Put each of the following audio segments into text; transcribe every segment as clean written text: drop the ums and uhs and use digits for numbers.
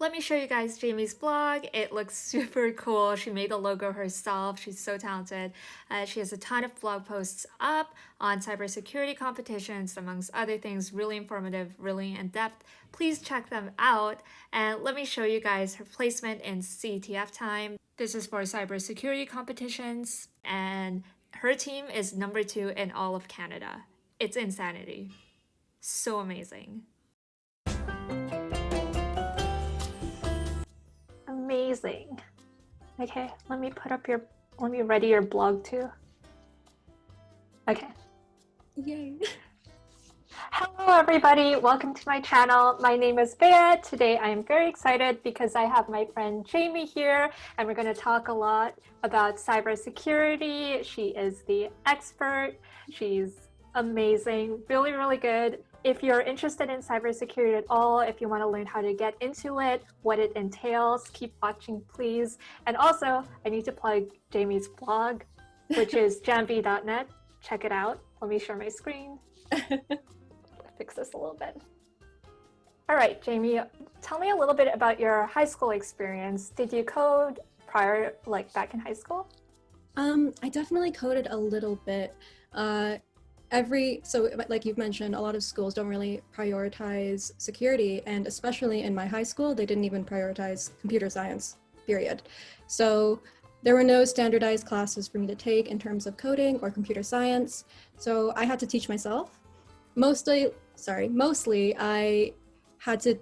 Let me show you guys Jamie's blog. It looks super cool. She made the logo herself. She's so talented. She has a ton of blog posts up on cybersecurity competitions, amongst other things. Really informative, really in depth. Please check them out. And let me show you guys her placement in CTF time. This is for cybersecurity competitions, and her team is number 2 in all of Canada. It's insanity. So amazing. Amazing. Okay, let me ready your blog too. Okay. Yay. Hello everybody, welcome to my channel. My name is Bea. Today I am very excited because I have my friend Jamie here and we're going to talk a lot about cybersecurity. She is the expert. She's amazing, really, really good. If you're interested in cybersecurity at all, if you want to learn how to get into it, what it entails, keep watching, please. And also, I need to plug Jamie's blog, which is jambi.net. Check it out. Let me share my screen. Fix this a little bit. All right, Jamie, tell me a little bit about your high school experience. Did you code prior, like back in high school? I definitely coded a little bit. So like you've mentioned, a lot of schools don't really prioritize security, and especially in my high school, they didn't even prioritize computer science, period. So there were no standardized classes for me to take in terms of coding or computer science. So I had to teach myself. Mostly I had to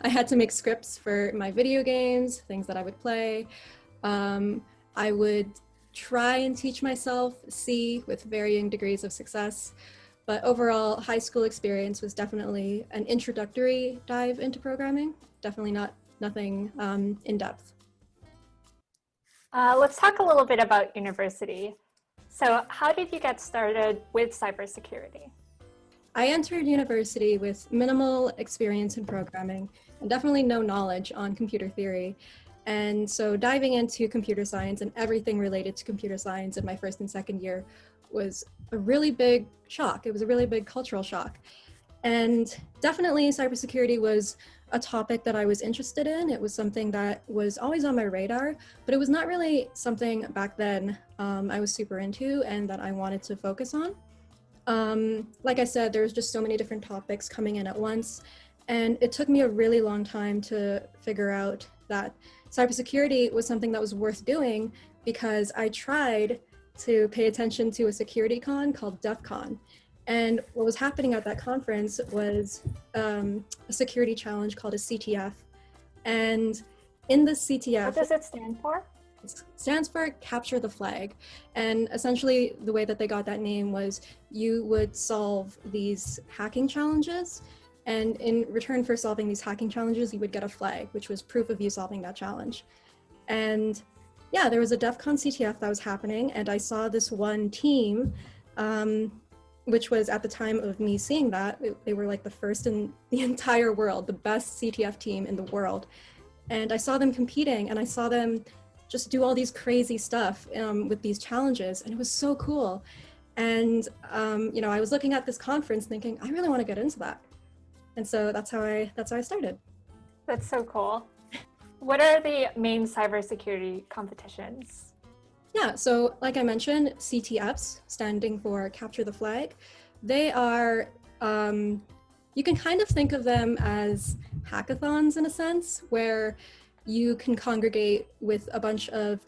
I had to make scripts for my video games, things that I would play. I would try and teach myself C with varying degrees of success, but overall high school experience was definitely an introductory dive into programming, definitely nothing in depth. Let's talk a little bit about university. So how did you get started with cybersecurity? I entered university with minimal experience in programming and definitely no knowledge on computer theory. And so diving into computer science and everything related to computer science in my first and second year was a really big shock. It was a really big cultural shock. And definitely cybersecurity was a topic that I was interested in. It was something that was always on my radar, but it was not really something back then I was super into and that I wanted to focus on. Like I said, there's just so many different topics coming in at once. And it took me a really long time to figure out that cybersecurity was something that was worth doing because I tried to pay attention to a security con called DEF CON. And what was happening at that conference was a security challenge called a CTF. And in the CTF— What does it stand for? It stands for Capture the Flag. And essentially the way that they got that name was you would solve these hacking challenges. And in return for solving these hacking challenges, you would get a flag, which was proof of you solving that challenge. And yeah, there was a DEF CON CTF that was happening, and I saw this one team, which was at the time of me seeing that, they were like the first in the entire world, the best CTF team in the world. And I saw them competing, and I saw them just do all these crazy stuff with these challenges, and it was so cool. And I was looking at this conference thinking, I really want to get into that. And so that's how I started. That's so cool. What are the main cybersecurity competitions? Yeah, so like I mentioned, CTFs, standing for Capture the Flag, they are, you can kind of think of them as hackathons in a sense, where you can congregate with a bunch of,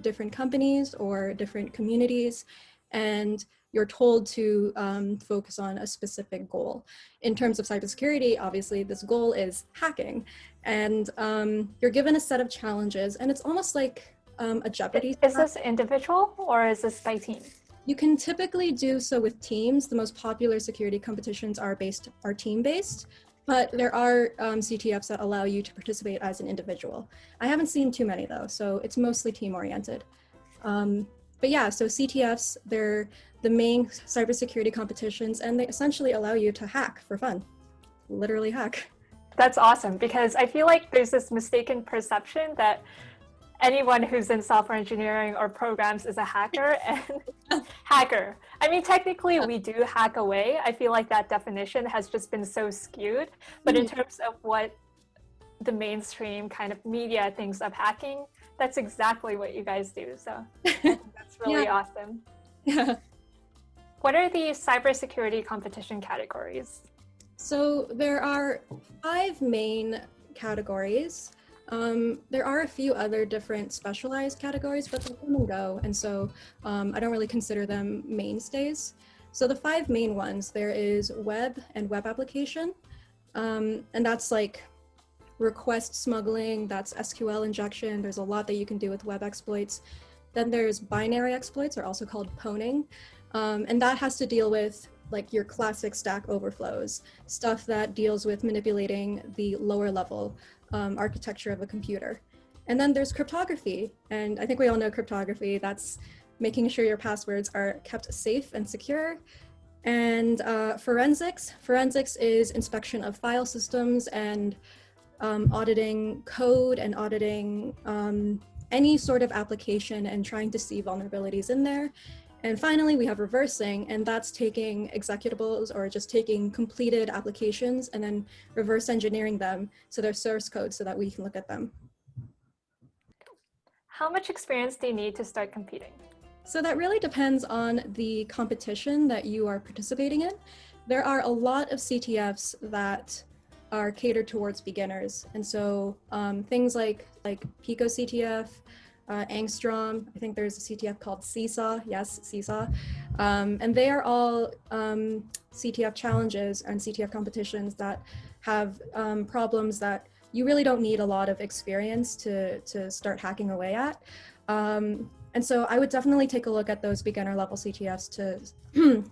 different companies or different communities, and you're told to focus on a specific goal. In terms of cybersecurity, obviously, this goal is hacking. And you're given a set of challenges, and it's almost like a Jeopardy. Is this individual or is this by team? You can typically do so with teams. The most popular security competitions are team-based, but there are CTFs that allow you to participate as an individual. I haven't seen too many though, so it's mostly team-oriented. But yeah, so CTFs, they're the main cybersecurity competitions, and they essentially allow you to hack for fun, literally hack. That's awesome, because I feel like there's this mistaken perception that anyone who's in software engineering or programs is a hacker and hacker. I mean, technically we do hack away. I feel like that definition has just been so skewed, but in terms of what the mainstream kind of media thinks of hacking, that's exactly what you guys do. So I think that's really awesome. Yeah. What are the cybersecurity competition categories? So there are 5 main categories. There are a few other different specialized categories, but they come and go, and so I don't really consider them mainstays. So the 5 main ones, there is web and web application, and that's like request smuggling, that's SQL injection. There's a lot that you can do with web exploits. Then there's binary exploits, or also called pwning, and that has to deal with like your classic Stack Overflows, stuff that deals with manipulating the lower level architecture of a computer. And then there's cryptography, and I think we all know cryptography. That's making sure your passwords are kept safe and secure. And forensics. Forensics is inspection of file systems and auditing code and auditing any sort of application and trying to see vulnerabilities in there. And finally, we have reversing, and that's taking executables or just taking completed applications and then reverse engineering them to their source code so that we can look at them. How much experience do you need to start competing? So that really depends on the competition that you are participating in. There are a lot of CTFs that are catered towards beginners. And so things like Pico CTF, Angstrom, I think there's a CTF called Seesaw, yes, Seesaw. And they are all CTF challenges and CTF competitions that have problems that you really don't need a lot of experience to start hacking away at. And so I would definitely take a look at those beginner level CTFs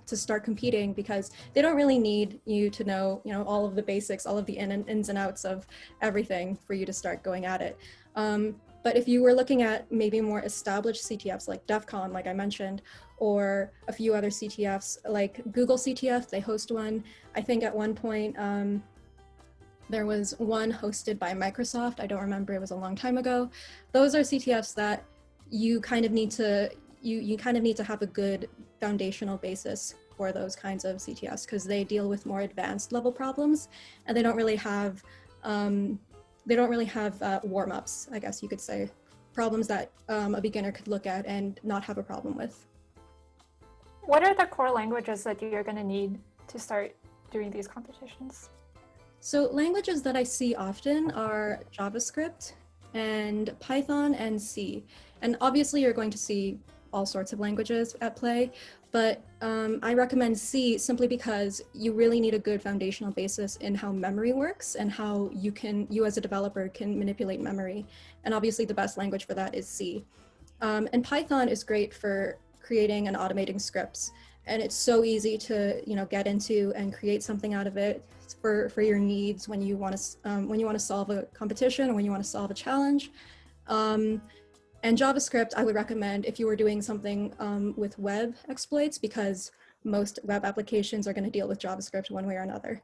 to start competing, because they don't really need you to know, all of the basics, all of the ins and outs of everything for you to start going at it. But if you were looking at maybe more established CTFs like DEF CON, like I mentioned, or a few other CTFs like Google CTF, they host one. I think at one point there was one hosted by Microsoft. I don't remember, it was a long time ago. Those are CTFs that you kind of need to have a good foundational basis for those kinds of CTFs, because they deal with more advanced level problems, and they don't really have warm-ups, I guess you could say, problems that a beginner could look at and not have a problem with. What are the core languages that you're going to need to start doing these competitions? So languages that I see often are JavaScript and Python and C. And obviously you're going to see all sorts of languages at play, but I recommend C simply because you really need a good foundational basis in how memory works and how you as a developer can manipulate memory. And obviously the best language for that is C. And Python is great for creating and automating scripts. And it's so easy to get into and create something out of it for your needs when you want to solve a competition or when you want to solve a challenge. And JavaScript, I would recommend if you were doing something with web exploits, because most web applications are going to deal with JavaScript one way or another.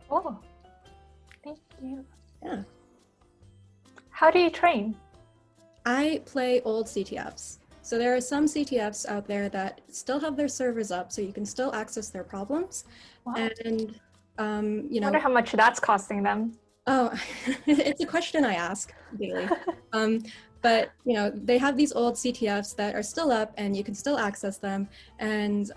Oh, thank you. Yeah. How do you train? I play old CTFs. So there are some CTFs out there that still have their servers up, so you can still access their problems. Wow. And I wonder how much that's costing them. Oh, it's a question I ask daily. But they have these old CTFs that are still up and you can still access them. And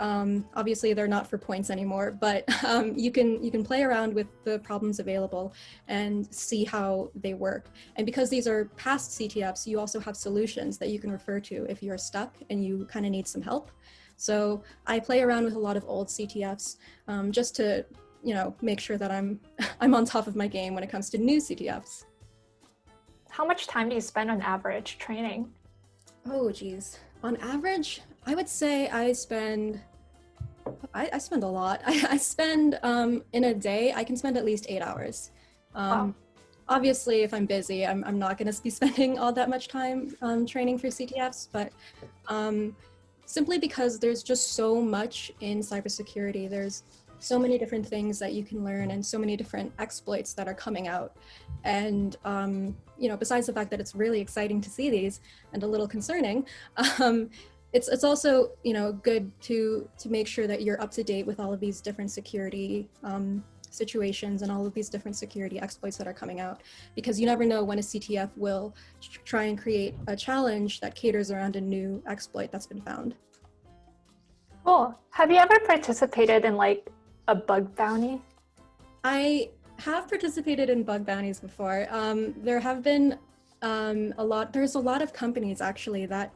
obviously they're not for points anymore, but you can play around with the problems available and see how they work. And because these are past CTFs, you also have solutions that you can refer to if you're stuck and you kind of need some help. So I play around with a lot of old CTFs just to make sure that I'm on top of my game when it comes to new CTFs. How much time do you spend on average training? Oh, geez. On average, I would say I spend a lot. I spend, in a day, I can spend at least 8 hours. Wow. Obviously, if I'm busy, I'm not going to be spending all that much time training for CTFs, but simply because there's just so much in cybersecurity. There's so many different things that you can learn and so many different exploits that are coming out. And, besides the fact that it's really exciting to see these and a little concerning, it's also, good to make sure that you're up to date with all of these different security situations and all of these different security exploits that are coming out, because you never know when a CTF will try and create a challenge that caters around a new exploit that's been found. Cool. Have you ever participated in like a bug bounty? I have participated in bug bounties before. There have been there's a lot of companies actually that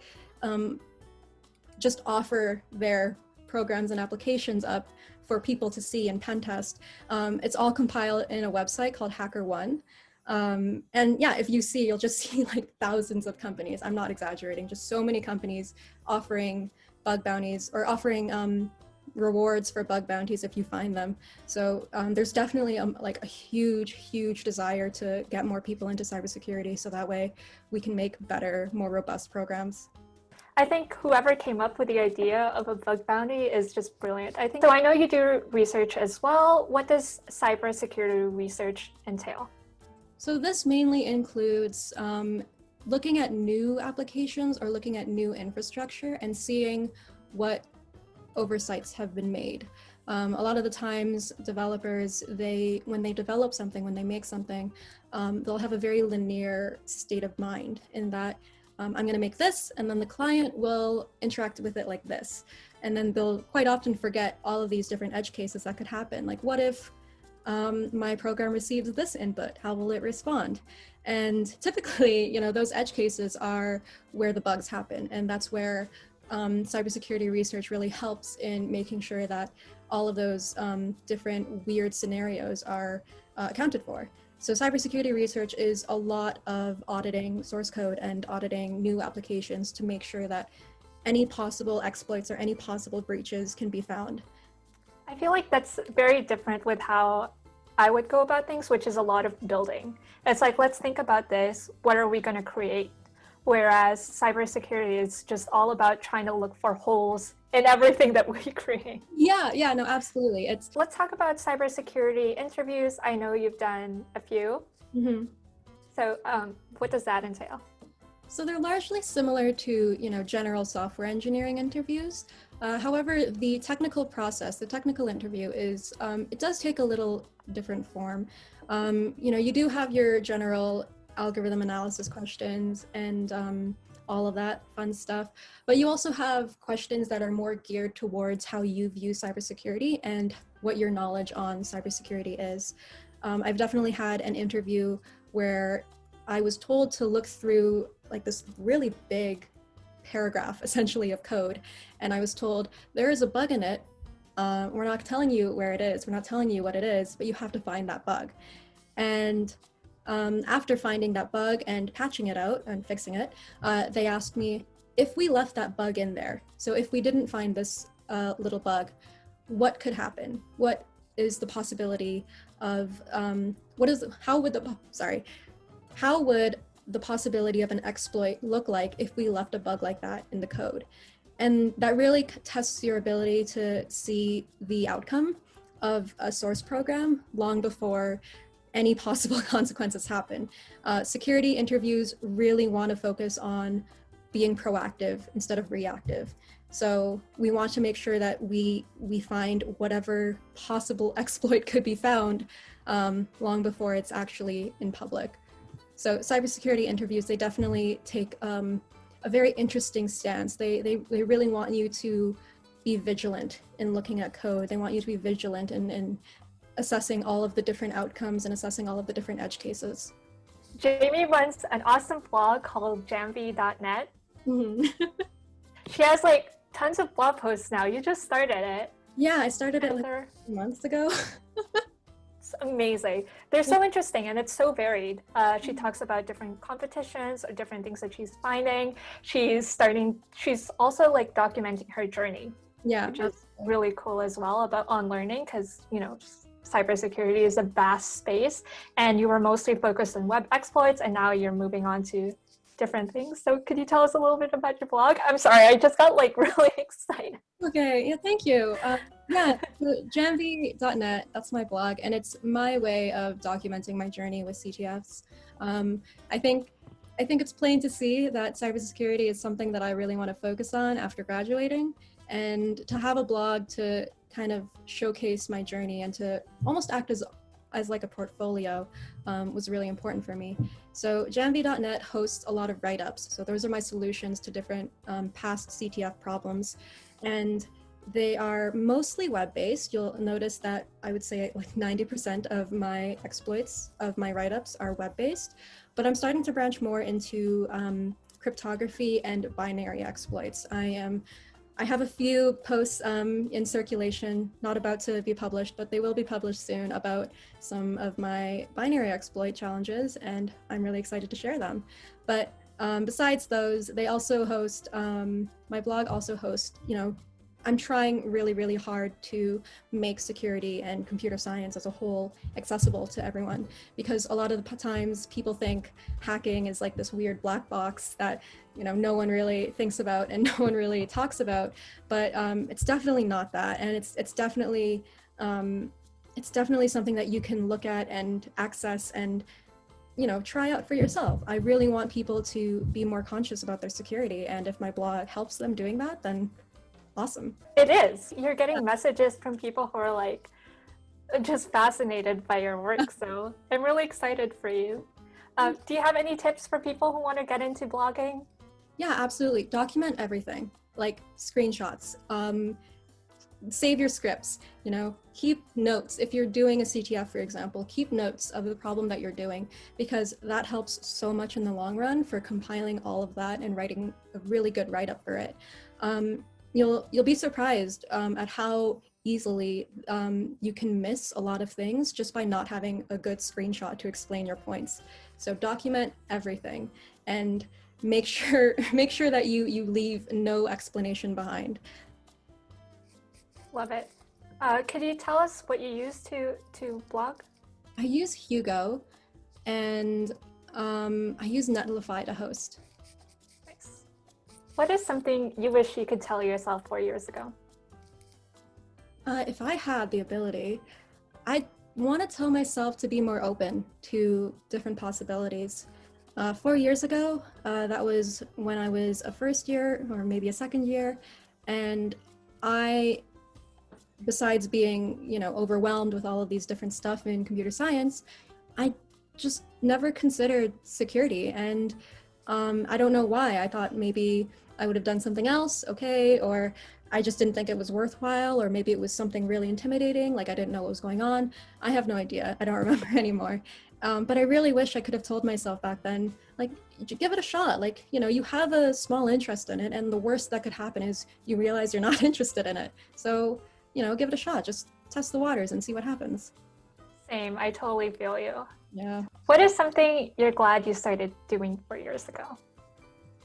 just offer their programs and applications up for people to see and pen test. It's all compiled in a website called HackerOne. And yeah, if you see, you'll just see like thousands of companies. I'm not exaggerating, just so many companies offering bug bounties or offering rewards for bug bounties if you find them. So there's definitely like a huge desire to get more people into cybersecurity, so that way we can make better, more robust programs. I think whoever came up with the idea of a bug bounty is just brilliant. So I know you do research as well. What does cybersecurity research entail? So this mainly includes looking at new applications or looking at new infrastructure and seeing what oversights have been made. A lot of the times developers, when they develop something, when they make something, they'll have a very linear state of mind in that I'm going to make this, and then the client will interact with it like this. And then they'll quite often forget all of these different edge cases that could happen. Like, what if my program receives this input? How will it respond? And typically, those edge cases are where the bugs happen. And that's where cybersecurity research really helps in making sure that all of those different weird scenarios are accounted for. So cybersecurity research is a lot of auditing source code and auditing new applications to make sure that any possible exploits or any possible breaches can be found. I feel like that's very different with how I would go about things, which is a lot of building. It's like, let's think about this. What are we going to create? Whereas cybersecurity is just all about trying to look for holes in everything that we create. Yeah, no, absolutely. Let's talk about cybersecurity interviews. I know you've done a few. Mm-hmm. So what does that entail? So they're largely similar to, general software engineering interviews. However, the technical process, the technical interview is, it does take a little different form. You do have your general algorithm analysis questions and all of that fun stuff, but you also have questions that are more geared towards how you view cybersecurity and what your knowledge on cybersecurity is. I've definitely had an interview where I was told to look through like this really big paragraph essentially of code, and I was told there is a bug in it. We're not telling you where it is, we're not telling you what it is, but you have to find that bug. And after finding that bug and patching it out and fixing it, they asked me if we left that bug in there. So if we didn't find this little bug, what could happen? What is the possibility of, how would the possibility of an exploit look like if we left a bug like that in the code? And that really tests your ability to see the outcome of a source program long before any possible consequences happen. Security interviews really want to focus on being proactive instead of reactive. So we want to make sure that we find whatever possible exploit could be found long before it's actually in public. So cybersecurity interviews, they definitely take a very interesting stance. They really want you to be vigilant in looking at code. They want you to be vigilant in assessing all of the different outcomes and assessing all of the different edge cases. Jamie runs an awesome blog called jamvi.net. Mm-hmm. She has like tons of blog posts now. You just started it. Yeah, I started it like 2 months ago. It's amazing. They're so interesting and it's so varied. She talks about different competitions or different things that she's finding. She's also like documenting her journey. Yeah, which is really cool as well on learning, because cybersecurity is a vast space and you were mostly focused on web exploits and now you're moving on to different things. So could you tell us a little bit about your blog? I'm sorry, I just got like really excited. Okay, yeah, thank you. Yeah, so janvi.net, that's my blog, and it's my way of documenting my journey with CTFs. Um, I think it's plain to see that cybersecurity is something that I really want to focus on after graduating, and to have a blog to kind of showcase my journey and to almost act as like a portfolio was really important for me. So janvi.net hosts a lot of write-ups. So those are my solutions to different past CTF problems, and they are mostly web-based. You'll notice that I would say like 90% of my exploits of my write-ups are web-based, but I'm starting to branch more into cryptography and binary exploits. I have a few posts in circulation, not about to be published, but they will be published soon, about some of my binary exploit challenges, and I'm really excited to share them. But besides those, they also host, my blog also hosts, I'm trying really, really hard to make security and computer science as a whole accessible to everyone, because a lot of the times people think hacking is like this weird black box that no one really thinks about and no one really talks about. But it's definitely not that, and it's definitely something that you can look at and access and try out for yourself. I really want people to be more conscious about their security, and if my blog helps them doing that, then awesome. It is. You're getting messages from people who are like just fascinated by your work. So I'm really excited for you. Do you have any tips for people who want to get into blogging? Yeah, absolutely. Document everything, like screenshots. Save your scripts, keep notes. If you're doing a CTF, for example, keep notes of the problem that you're doing, because that helps so much in the long run for compiling all of that and writing a really good write-up for it. You'll be surprised at how easily you can miss a lot of things just by not having a good screenshot to explain your points. So document everything and make sure that you leave no explanation behind. Love it. Could you tell us what you use to blog? I use Hugo, and I use Netlify to host. Nice. What is something you wish you could tell yourself 4 years ago? If I had the ability, I'd want to tell myself to be more open to different possibilities. 4 years ago, that was when I was a first year or maybe a second year, and besides being, overwhelmed with all of these different stuff in computer science, I just never considered security. And I don't know why. I thought maybe I would have done something else, okay, or I just didn't think it was worthwhile, or maybe it was something really intimidating, like I didn't know what was going on. I have no idea. I don't remember anymore. But I really wish I could have told myself back then, like, give it a shot. Like, you have a small interest in it, and the worst that could happen is you realize you're not interested in it. So, give it a shot. Just test the waters and see what happens. Same. I totally feel you. Yeah. What is something you're glad you started doing 4 years ago?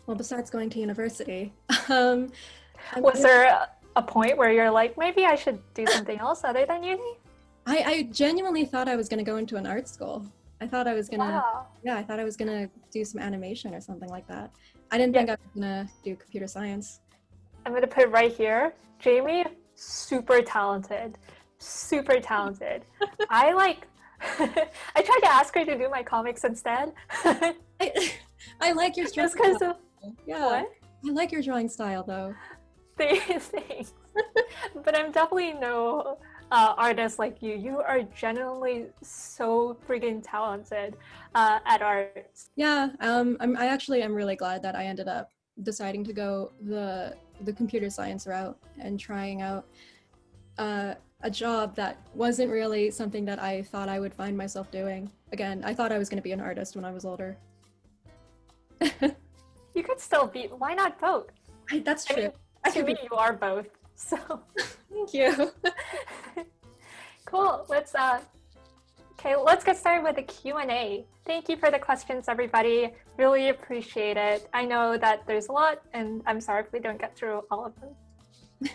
Well, besides going to university, was there a point where you're like, maybe I should do something else other than uni? I genuinely thought I was going to go into an art school. I thought I was going to, Wow. yeah, I thought I was going to do some animation or something like that. I didn't think I was going to do computer science. I'm going to put it right here. Jamie, super talented. Super talented. I tried to ask her to do my comics instead. I like your Just because of, yeah. what? I like your drawing style though. Thanks. But I'm definitely no artist like you. You are genuinely so freaking talented at art. Yeah, I actually am really glad that I ended up deciding to go the computer science route and trying out a job that wasn't really something that I thought I would find myself doing. Again, I thought I was going to be an artist when I was older. You could still be. Why not both? That's true. To me, you are both. So thank you. Cool. Let's get started with the Q&A. Thank you for the questions, everybody. Really appreciate it. I know that there's a lot, and I'm sorry if we don't get through all of them.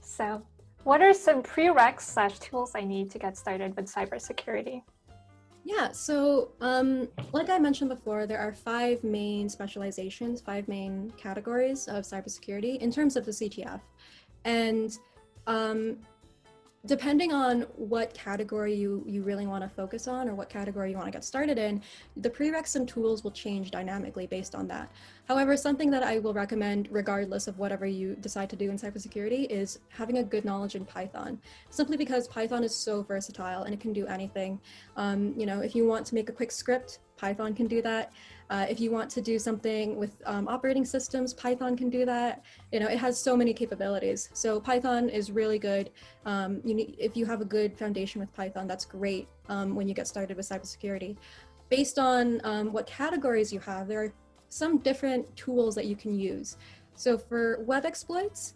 So, what are some prereqs/tools I need to get started with cybersecurity? Yeah, so like I mentioned before, there are 5 main specializations, 5 main categories of cybersecurity in terms of the CTF. And depending on what category you really want to focus on or what category you want to get started in, the prereqs and tools will change dynamically based on that. However, something that I will recommend regardless of whatever you decide to do in cybersecurity is having a good knowledge in Python, simply because Python is so versatile and it can do anything. If you want to make a quick script, Python can do that. If you want to do something with operating systems, Python can do that. It has so many capabilities. So Python is really good. If you have a good foundation with Python, that's great when you get started with cybersecurity. Based on what categories you have, there are some different tools that you can use. So for web exploits,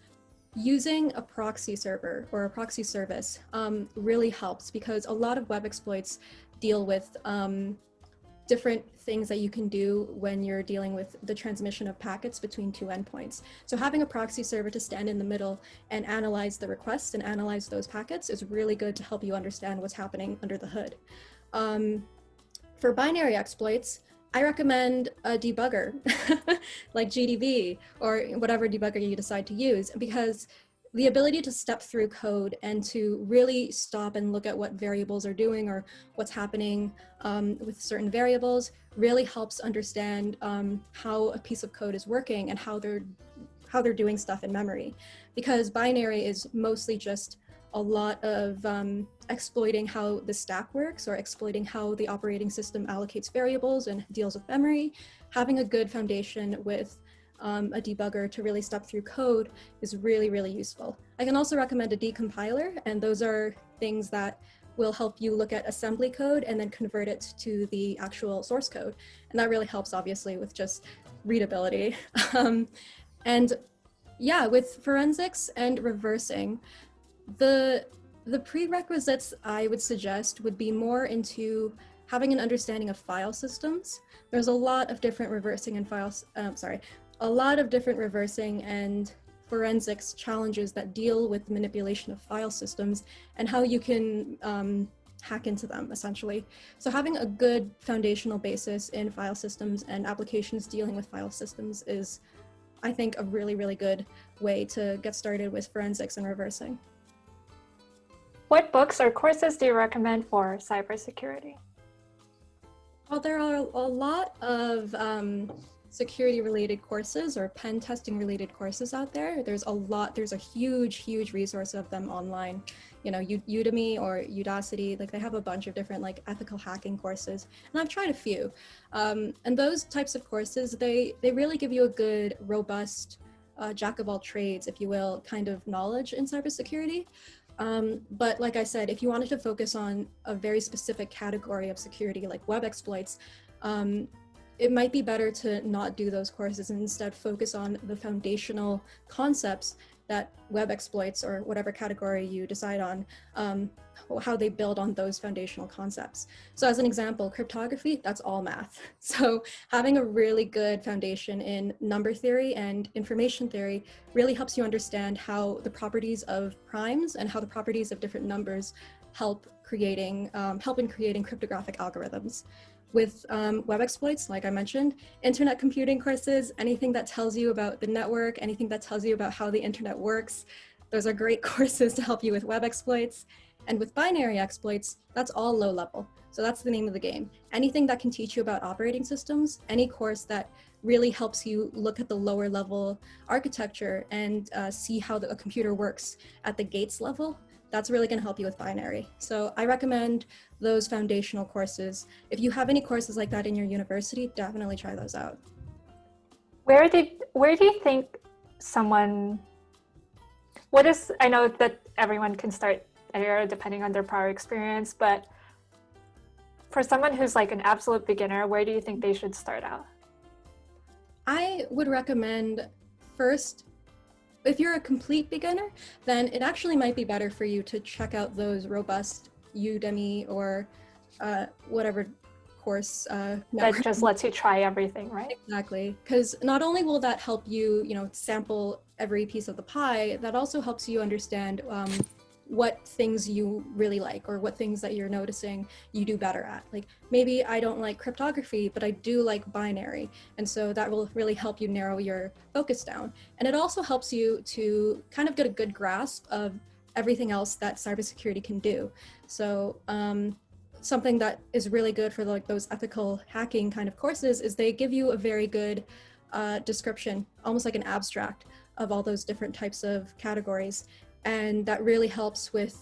using a proxy server or a proxy service really helps, because a lot of web exploits deal with different things that you can do when you're dealing with the transmission of packets between two endpoints. So having a proxy server to stand in the middle and analyze the requests and analyze those packets is really good to help you understand what's happening under the hood. For binary exploits, I recommend a debugger like GDB or whatever debugger you decide to use, because the ability to step through code and to really stop and look at what variables are doing or what's happening with certain variables really helps understand how a piece of code is working and how they're doing stuff in memory. Because binary is mostly just a lot of exploiting how the stack works or exploiting how the operating system allocates variables and deals with memory. Having a good foundation with a debugger to really step through code is really, really useful. I can also recommend a decompiler, and those are things that will help you look at assembly code and then convert it to the actual source code. And that really helps, obviously, with just readability. And yeah, with forensics and reversing, the prerequisites I would suggest would be more into having an understanding of file systems. There's a lot of different reversing and a lot of different reversing and forensics challenges that deal with the manipulation of file systems and how you can hack into them, essentially. So having a good foundational basis in file systems and applications dealing with file systems is, I think, a really, really good way to get started with forensics and reversing. What books or courses do you recommend for cybersecurity? Well, there are a lot of security-related courses or pen testing-related courses out there. There's a huge resource of them online. Udemy or Udacity, like they have a bunch of different like ethical hacking courses, and I've tried a few. And those types of courses, they really give you a good, robust, jack of all trades, if you will, kind of knowledge in cybersecurity. But like I said, if you wanted to focus on a very specific category of security, like web exploits, it might be better to not do those courses and instead focus on the foundational concepts that web exploits or whatever category you decide on, how they build on those foundational concepts. So as an example, cryptography, that's all math. So having a really good foundation in number theory and information theory really helps you understand how the properties of primes and how the properties of different numbers help in creating cryptographic algorithms. With web exploits, like I mentioned, internet computing courses, anything that tells you about the network, anything that tells you about how the internet works, those are great courses to help you with web exploits. And with binary exploits, that's all low level. So that's the name of the game. Anything that can teach you about operating systems, any course that really helps you look at the lower level architecture and see how a computer works at the gates level, that's really going to help you with binary. So I recommend those foundational courses. If you have any courses like that in your university, definitely try those out. Where do you think I know that everyone can start anywhere depending on their prior experience, but for someone who's like an absolute beginner, where do you think they should start out? I would recommend first, if you're a complete beginner, then it actually might be better for you to check out those robust Udemy or whatever course that just lets you try everything, right? Exactly, because not only will that help you, sample every piece of the pie, that also helps you understand what things you really like or what things that you're noticing you do better at. Like maybe I don't like cryptography, but I do like binary. And so that will really help you narrow your focus down. And it also helps you to kind of get a good grasp of everything else that cybersecurity can do. So something that is really good for like those ethical hacking kind of courses is they give you a very good description, almost like an abstract of all those different types of categories. And that really helps with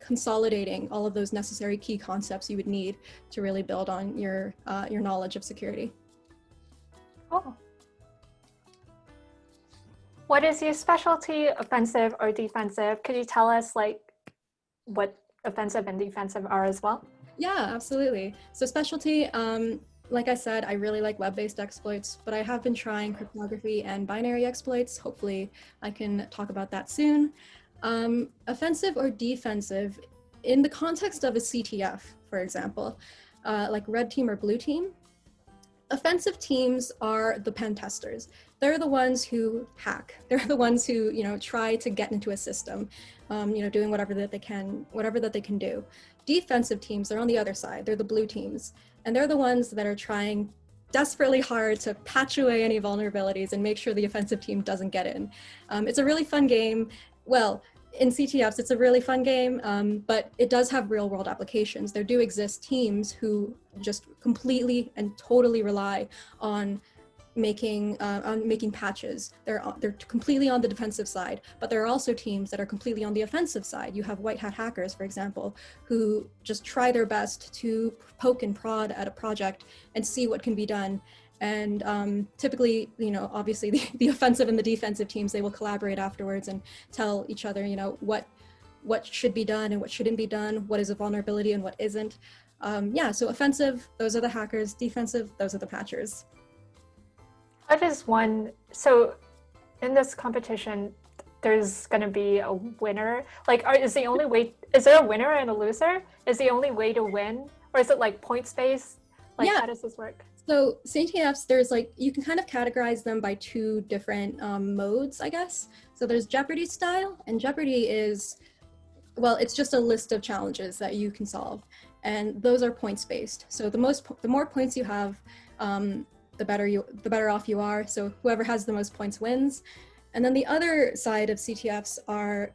consolidating all of those necessary key concepts you would need to really build on your knowledge of security. Oh. What is your specialty, offensive or defensive? Could you tell us like what offensive and defensive are as well? Yeah, absolutely. So specialty, like I said, I really like web-based exploits, but I have been trying cryptography and binary exploits. Hopefully I can talk about that soon. Offensive or defensive, in the context of a CTF, for example, like red team or blue team, offensive teams are the pen testers. They're the ones who hack. They're the ones who, try to get into a system, doing whatever that they can do. Defensive teams, they're on the other side. They're the blue teams. And they're the ones that are trying desperately hard to patch away any vulnerabilities and make sure the offensive team doesn't get in. It's a really fun game. Well, in CTFs, it's a really fun game, but it does have real world applications. There do exist teams who just completely and totally rely on making patches. They're completely on the defensive side, but there are also teams that are completely on the offensive side. You have white hat hackers, for example, who just try their best to poke and prod at a project and see what can be done. And typically, obviously the offensive and the defensive teams, they will collaborate afterwards and tell each other, what should be done and what shouldn't be done, what is a vulnerability and what isn't. So offensive, those are the hackers. Defensive, those are the patchers. How does one, so in this competition, there's going to be a winner? Like, is there a winner and a loser? Is the only way to win? Or is it like points based? Like, Yeah. How does this work? So CTFs, there's you can kind of categorize them by two different modes, I guess. So there's Jeopardy style, and Jeopardy is, well, it's just a list of challenges that you can solve. And those are points based. So the more points you have, the better off you are. So whoever has the most points wins. And then the other side of CTFs are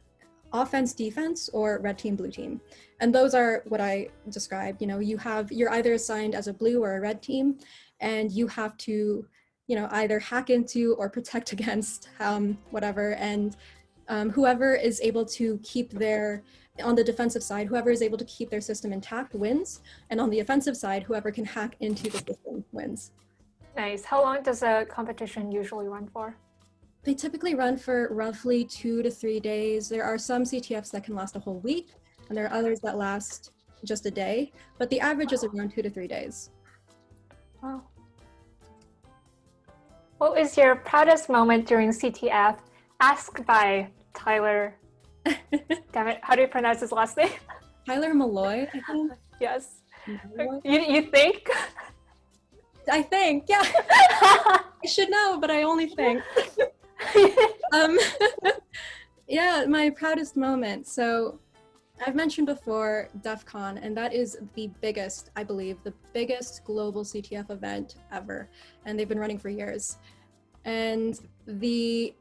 offense, defense, or red team, blue team. And those are what I described. You're either assigned as a blue or a red team, and you have to, either hack into or protect against whatever. And whoever is able to keep on the defensive side, whoever is able to keep their system intact wins. And on the offensive side, whoever can hack into the system wins. Nice. How long does a competition usually run for? They typically run for roughly 2 to 3 days. There are some CTFs that can last a whole week, and there are others that last just a day, but the average is around 2 to 3 days. Wow. What was your proudest moment during CTF? Asked by Tyler. Damn it, how do you pronounce his last name? Tyler Malloy, I think. Yes. Malloy? You think? I think, yeah. I should know, but I only think. Yeah, my proudest moment. So I've mentioned before DEF CON, and that is the biggest, I believe, the biggest global CTF event ever. And they've been running for years. And the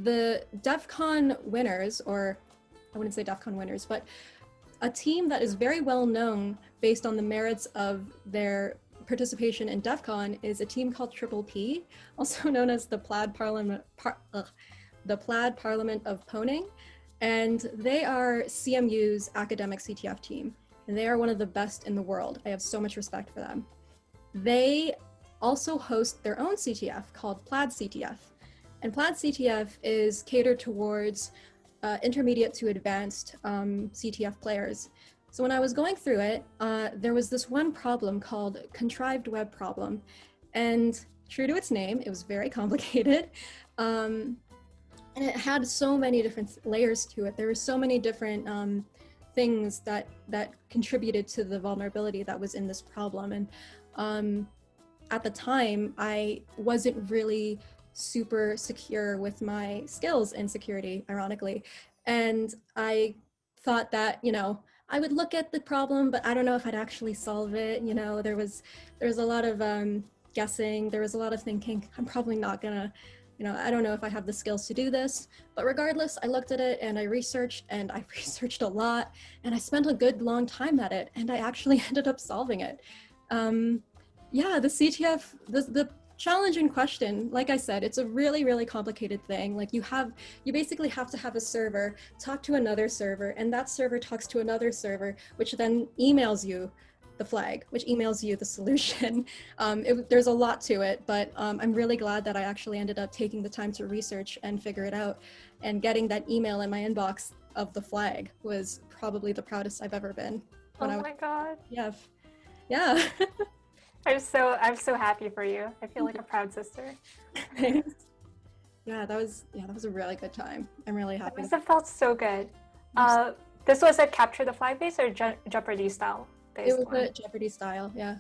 DEF CON winners, or I wouldn't say DEF CON winners, but a team that is very well known based on the merits of their participation in DEF CON is a team called Triple P, also known as the Plaid Parliament of Poning. And they are CMU's academic CTF team, and they are one of the best in the world. I have so much respect for them. They also host their own CTF called Plaid CTF. And Plaid CTF is catered towards intermediate to advanced CTF players. So when I was going through it, there was this one problem called contrived web problem. And true to its name, it was very complicated. And it had so many different layers to it. There were so many different things that contributed to the vulnerability that was in this problem. And at the time, I wasn't really super secure with my skills in security, ironically. And I thought that, I would look at the problem, but I don't know if I'd actually solve it. There was a lot of guessing. There was a lot of thinking, I'm probably not gonna I don't know if I have the skills to do this, but regardless, I looked at it and I researched a lot, and I spent a good long time at it, and I actually ended up solving it. Yeah, the CTF, the challenge in question, like I said, it's a really, really complicated thing. Like you basically have to have a server talk to another server, and that server talks to another server, which then emails you the flag, which emails you the solution. There's a lot to it, but I'm really glad that I actually ended up taking the time to research and figure it out, and getting that email in my inbox of the flag was probably the proudest I've ever been. Oh my God. Yeah. I'm so happy for you. I feel like a proud sister. Yeah, that was a really good time. I'm really happy. It must have felt so good. This was a capture the flag base or Jeopardy style based? It was a Jeopardy style, yeah.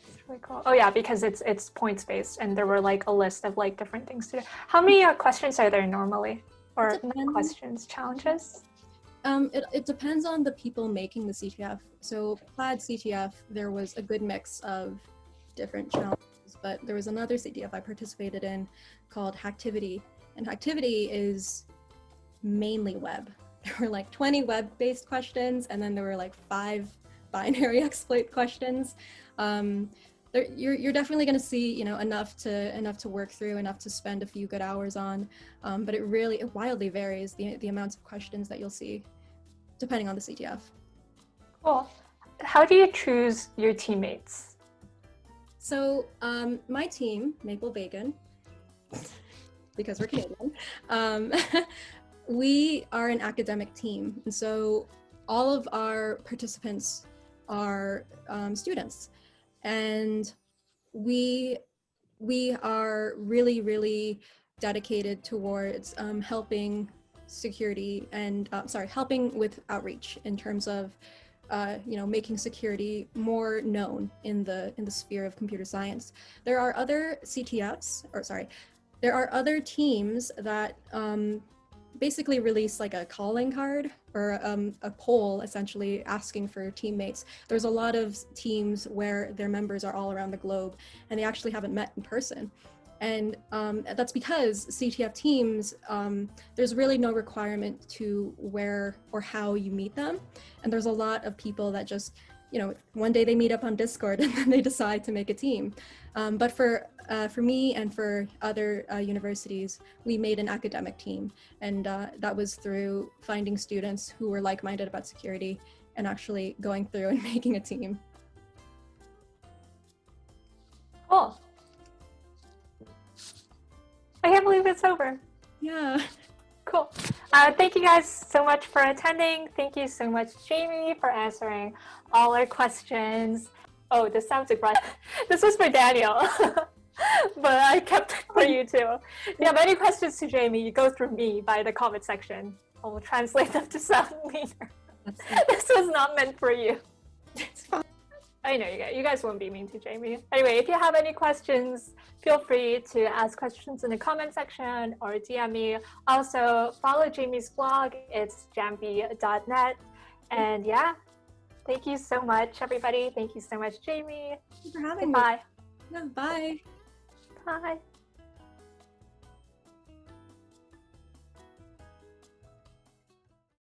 It's really cool. Oh yeah, because it's points based, and there were like a list of like different things to do. How many questions are there normally, or not questions, challenges? It depends on the people making the CTF. So Plaid CTF, there was a good mix of different challenges, but there was another CTF I participated in called Hacktivity, and Hacktivity is mainly web. There were like 20 web-based questions, and then there were like 5 binary exploit questions. You're definitely going to see, enough to work through, enough to spend a few good hours on, but it wildly varies the amounts of questions that you'll see, depending on the CTF. Cool. How do you choose your teammates? So my team, Maple Bacon, because we're Canadian, we are an academic team, and so all of our participants are students, and we are really, really dedicated towards helping security and helping with outreach in terms of making security more known in the sphere of computer science. There are other there are other teams that basically release like a calling card or a poll essentially asking for teammates. There's a lot of teams where their members are all around the globe and they actually haven't met in person. And that's because CTF teams, there's really no requirement to where or how you meet them. And there's a lot of people that just, one day they meet up on Discord and then they decide to make a team. But for me and for other universities, we made an academic team. And that was through finding students who were like-minded about security and actually going through and making a team. Cool. I can't believe it's over. Yeah. Cool. Thank you guys so much for attending. Thank you so much, Jamie, for answering all our questions. Oh, this sounds aggressive. This was for Daniel, but I kept it for you too. If you have any questions to Jamie, you go through me by the comment section. I will translate them to sound meaner. This was not meant for you. It's fine. I know you guys won't be mean to Jamie. Anyway, if you have any questions, feel free to ask questions in the comment section or DM me. Also, follow Jamie's blog. It's jambi.net. And yeah, thank you so much, everybody. Thank you so much, Jamie. Thank you for having me. Bye. Yeah, bye. Bye.